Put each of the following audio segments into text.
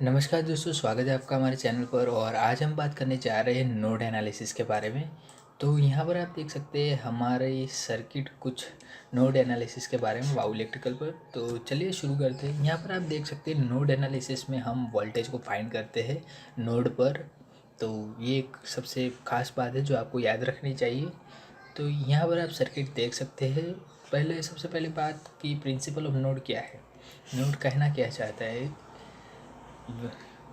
नमस्कार दोस्तों, स्वागत है आपका हमारे चैनल पर। और आज हम बात करने जा रहे हैं नोड एनालिसिस के बारे में। तो यहाँ पर आप देख सकते हैं हमारे सर्किट कुछ नोड एनालिसिस के बारे में वाउ इलेक्ट्रिकल पर। तो चलिए शुरू करते हैं। यहाँ पर आप देख सकते हैं नोड एनालिसिस में हम वोल्टेज को फाइंड करते हैं नोड पर। तो ये एक सबसे ख़ास बात है जो आपको याद रखनी चाहिए। तो यहाँ पर आप सर्किट देख सकते हैं। सबसे पहले बात कि प्रिंसिपल ऑफ नोड क्या है। नोड कहना क्या चाहता है।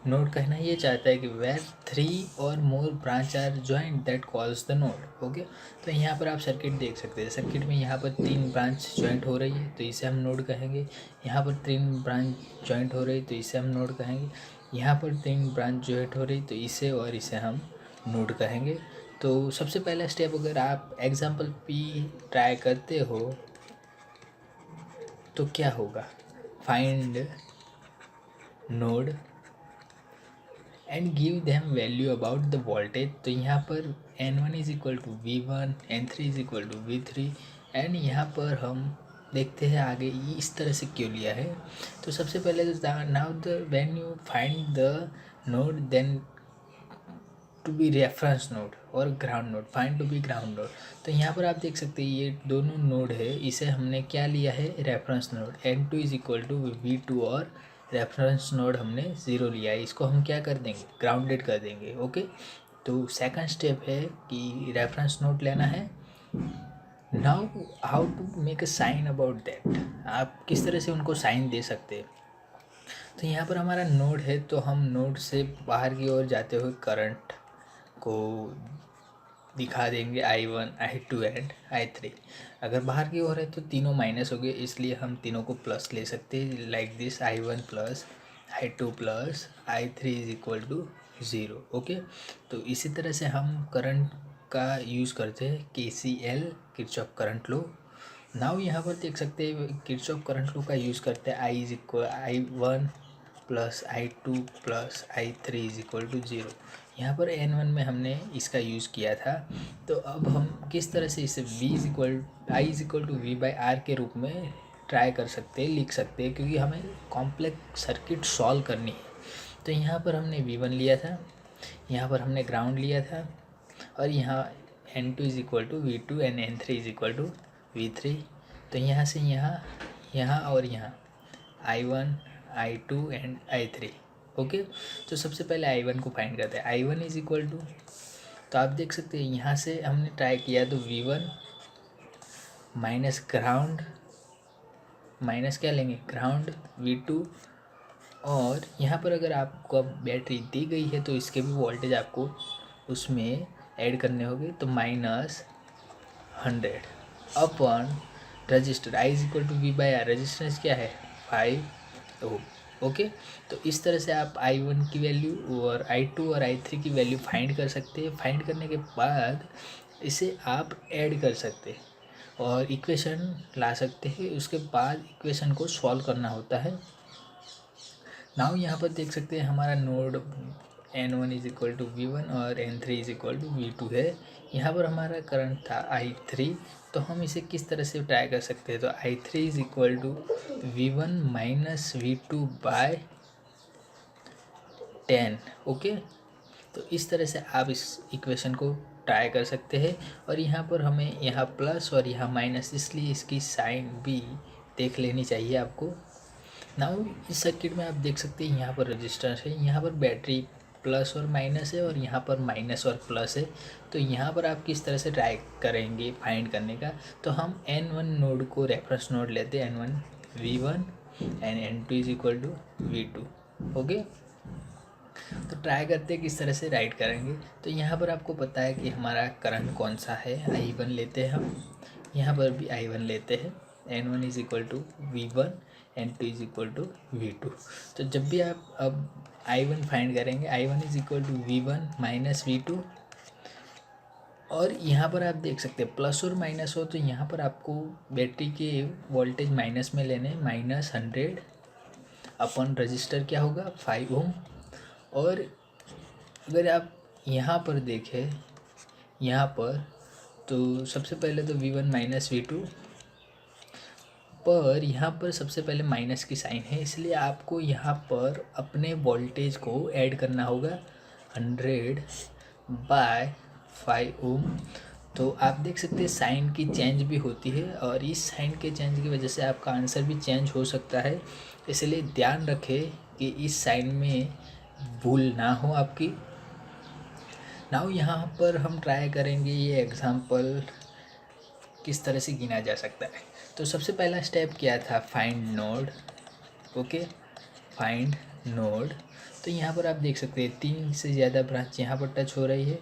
नोड कहना ये चाहता है कि वेर 3 और more branch are joint that calls the node. Okay, तो यहाँ पर आप सर्किट देख सकते हैं। सर्किट में यहाँ पर 3 ब्रांच ज्वाइंट हो रही है तो इसे हम नोड कहेंगे। यहाँ पर 3 ब्रांच ज्वाइंट हो रही तो इसे हम नोड कहेंगे। यहाँ पर 3 ब्रांच ज्वाइंट हो रही तो इसे और इसे हम नोड कहेंगे। तो सबसे पहला स्टेप, अगर आप एग्जाम्पल पी ट्राई करते हो तो क्या होगा। Find node and give them value about the voltage. तो यहाँ पर N1 is equal to V1, N3 is equal to V3। And यहाँ पर हम देखते हैं आगे ये इस तरह से क्यों लिया है। तो सबसे पहले now the when you find the node then to be reference node और ground node, find to be ground node. तो यहाँ पर आप देख सकते हैं ये दोनों नोड है, इसे हमने क्या लिया है reference node. N2 is equal to V2 और रेफरेंस नोड हमने 0 लिया है। इसको हम क्या कर देंगे, ग्राउंडेड कर देंगे। ओके, तो सेकंड स्टेप है कि रेफरेंस नोड लेना है। Now how to make a sign about that, आप किस तरह से उनको साइन दे सकते हैं। तो यहाँ पर हमारा नोड है तो हम नोड से बाहर की ओर जाते हुए करंट को दिखा देंगे I1, I2 एंड I3। अगर बाहर की ओर है तो तीनों माइनस हो गए, इसलिए हम तीनों को प्लस ले सकते हैं। Like this I1 plus I2 plus I3 is equal to 0। Okay, तो इसी तरह से हम करंट का यूज़ करते हैं KCL, किरचॉफ करंट लो। नाउ यहाँ पर देख सकते हैं किरचॉफ करंट लो का यूज़ करते हैं। I1 plus I2 plus I3 is equal to 0। यहाँ पर N1 में हमने इसका यूज़ किया था। तो अब हम किस तरह से इसे I is equal to V by R के रूप में ट्राई कर सकते हैं, लिख सकते हैं, क्योंकि हमें कॉम्प्लेक्स सर्किट सॉल्व करनी है। तो यहाँ पर हमने V1 लिया था, यहाँ पर हमने ग्राउंड लिया था, और यहाँ N2 is equal to V2 and N3 is equal to V3। तो यहाँ से यहाँ, यहाँ और यहाँ I1, I2 and I3। Okay, तो सबसे पहले I1 को फाइंड करते हैं। I1 इज इक्वल टू, तो आप देख सकते हैं यहाँ से हमने ट्राई किया तो V1 माइनस ग्राउंड, माइनस क्या लेंगे ग्राउंड V2। और यहाँ पर अगर आपको बैटरी दी गई है तो इसके भी वोल्टेज आपको उसमें ऐड करने होंगे। तो -100 upon resistor I is equal to V by R. Resistance क्या है 5 ओम। ओके, तो इस तरह से आप I1 की वैल्यू और I2 और I3 की वैल्यू फाइंड कर सकते हैं। फाइंड करने के बाद इसे आप ऐड कर सकते हैं और इक्वेशन ला सकते हैं। उसके बाद इक्वेशन को सॉल्व करना होता है। नाउ यहाँ पर देख सकते हैं हमारा node N1 is equal to V1 और N3 is equal to V2 है। यहाँ पर हमारा करंट था I3। तो हम इसे किस तरह से ट्राई कर सकते हैं। तो I3 is equal to V1 minus V2 by 10। Okay, तो इस तरह से आप इस इक्वेशन को ट्राई कर सकते हैं। और यहाँ पर हमें यहाँ प्लस और यहाँ माइनस, इसलिए इसकी साइन भी देख लेनी चाहिए आपको। नाउ इस सर्किट में आप देख सकते हैं यहाँ पर रजिस्टर है, यहाँ पर बैटरी प्लस और माइनस है, और यहाँ पर माइनस और प्लस है। तो यहाँ पर आप किस तरह से ट्राई करेंगे फाइंड करने का। तो हम N1 नोड को रेफरेंस नोड लेते हैं, N1 V1 and N2 is equal to V2। Okay, तो ट्राई करते हैं किस तरह से राइट करेंगे। तो यहाँ पर आपको पता है कि हमारा करंट कौन सा है, I1 लेते हैं हम, यहाँ पर भी I1 लेते हैं। N1 is equal to V1, N2 is equal to V2। तो जब भी आप अब I1 फाइंड करेंगे, I1 is equal to V1 minus V2। और यहाँ पर आप देख सकते हैं प्लस और माइनस हो तो यहाँ पर आपको बैटरी के वोल्टेज माइनस में लेने, -100 अपन रजिस्टर क्या होगा 5 ओम। और अगर आप यहाँ पर देखें, यहाँ पर तो सबसे पहले तो V1 माइनस V2 पर यहाँ पर सबसे पहले माइनस की साइन है, इसलिए आपको यहाँ पर अपने वोल्टेज को ऐड करना होगा 100/5 ओम। तो आप देख सकते हैं साइन की चेंज भी होती है, और इस साइन के चेंज की वजह से आपका आंसर भी चेंज हो सकता है, इसलिए ध्यान रखें कि इस साइन में भूल ना हो आपकी। नाउ यहाँ पर हम ट्राई करेंगे ये एग्जांपल किस तरह से गिना जा सकता है। तो सबसे पहला स्टेप क्या था, find node. Okay, find node. तो यहाँ पर आप देख सकते हैं 3 से ज़्यादा ब्रांच यहाँ पर टच हो रही है,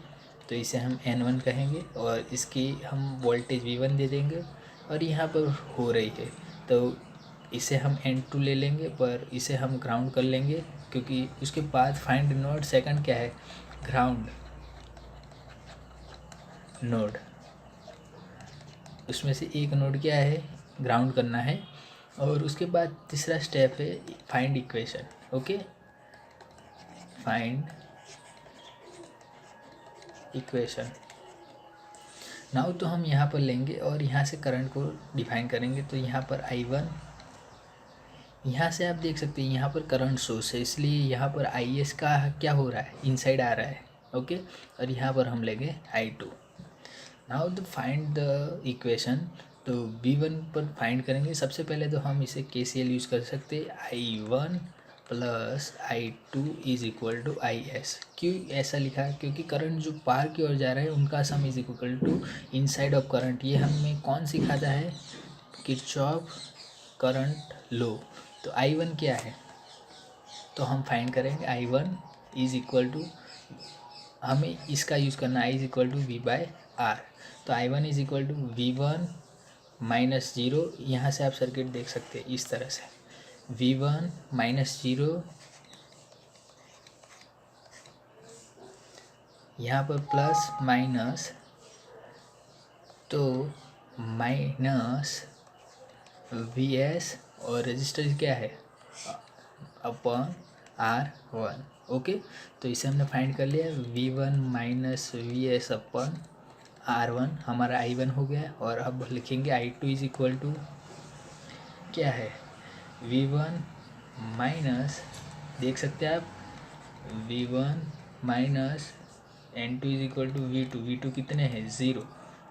तो इसे हम N1 कहेंगे, और इसकी हम वोल्टेज V1 दे देंगे, और यहाँ पर हो रही है तो इसे हम N2 ले लेंगे, पर इसे हम ग्राउंड कर लेंगे, क्योंकि उसके बाद फाइंड नोड सेकंड क्या है, ग्राउंड नोड। उसमें से एक नोड क्या है, ग्राउंड करना है। और उसके बाद तीसरा स्टेप है find equation. Okay, find equation. Now तो हम यहाँ पर लेंगे और यहाँ से करंट को डिफाइन करेंगे। तो यहाँ पर I1, यहाँ से आप देख सकते हैं यहाँ पर करंट सोर्स है, इसलिए यहाँ पर IS का क्या हो रहा है, इनसाइड आ रहा है। ओके, और यहाँ पर हम लेंगे I2। Now the find the equation. तो V1 पर फाइंड करेंगे। सबसे पहले तो हम इसे KCL यूज़ कर सकते हैं, I1 plus I2 is equal to IS। क्यों ऐसा लिखा, क्योंकि करंट जो पार की ओर जा रहा है उनका sum is equal to inside of current. ये हमें कौन सिखाता है, किरचॉफ करंट लो। तो I1 क्या है, तो हम फाइंड करेंगे I1 इज इक्वल टू, हमें इसका यूज़ करना I is equal to V/R। तो I1 is equal to V1 minus 0, यहाँ से आप सर्किट देख सकते हैं इस तरह से, V1 माइनस 0, यहाँ पर प्लस माइनस, तो माइनस Vs, और रजिस्टर क्या है अपॉन R1। ओके, तो इसे हमने फाइंड कर लिया, V1 minus Vs upon R1 हमारा I1 हो गया। और अब लिखेंगे I2 इज इक्वल टू क्या है, V1 माइनस, देख सकते हैं आप, V1 minus N2 is equal to V2। V2 कितने हैं, 0,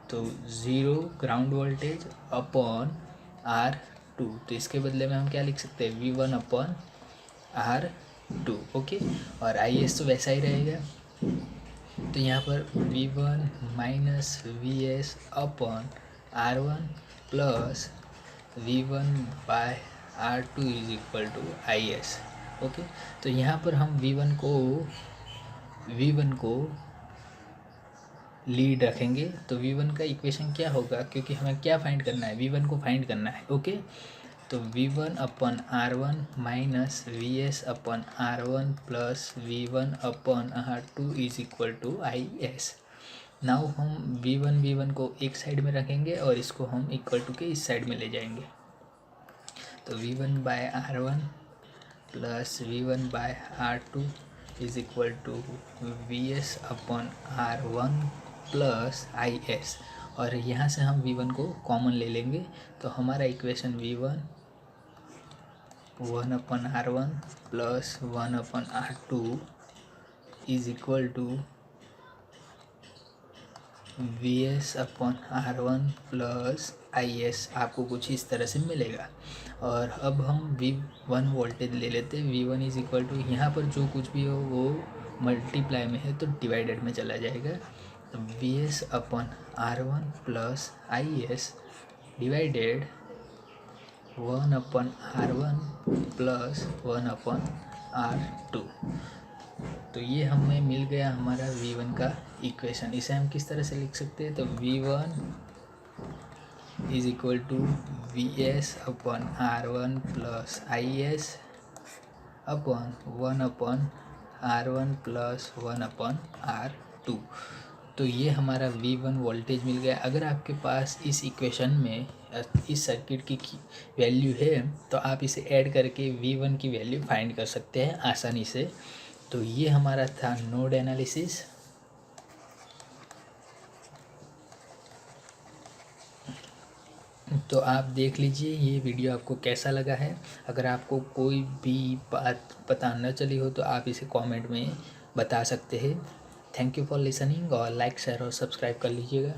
तो 0 ग्राउंड वोल्टेज अपॉन R2। तो इसके बदले में हम क्या लिख सकते हैं, V1 अपॉन R2। ओके, और IS तो वैसा ही रहेगा। तो यहाँ पर V1 minus Vs upon R1 plus V1/R2 is equal to IS। Okay, तो यहाँ पर हम V1 को लीड रखेंगे। तो V1 का इक्वेशन क्या होगा, क्योंकि हमें क्या फाइंड करना है, V1 को फाइंड करना है। ओके, तो V1 upon R1 minus Vs upon R1 plus V1 upon R2 is equal to IS। Now हम V1 को एक साइड में रखेंगे और इसको हम इक्वल टू के इस साइड में ले जाएंगे। तो V1/R1 plus V1/R2 is equal to Vs upon R1 plus IS, और यहाँ से हम V1 को कॉमन ले लेंगे। तो हमारा equation V1 1/R1 plus 1/R2 is equal to Vs upon R1 plus IS, आपको कुछ इस तरह से मिलेगा। और अब हम V1 वोल्टेज ले लेते हैं। V1 इज इक्वल टू, यहाँ पर जो कुछ भी हो वो मल्टीप्लाई में है तो डिवाइडेड में चला जाएगा। तो Vs upon R1 plus IS divided 1/R1 plus 1/R2। तो ये हमें मिल गया हमारा V1 का इक्वेशन। इसे हम किस तरह से लिख सकते हैं, तो V1 is equal to Vs upon R1 plus IS upon 1/R1 plus 1/R2। तो ये हमारा V1 वोल्टेज मिल गया। अगर आपके पास इस इक्वेशन में इस सर्किट की वैल्यू है तो आप इसे ऐड करके V1 की वैल्यू फाइंड कर सकते हैं आसानी से। तो ये हमारा था नोड एनालिसिस। तो आप देख लीजिए ये वीडियो आपको कैसा लगा है। अगर आपको कोई भी बात पता न चली हो तो आप इसे कमेंट में बता सकते हैं। थैंक यू फॉर लिसनिंग और लाइक शेयर और सब्सक्राइब कर लीजिएगा।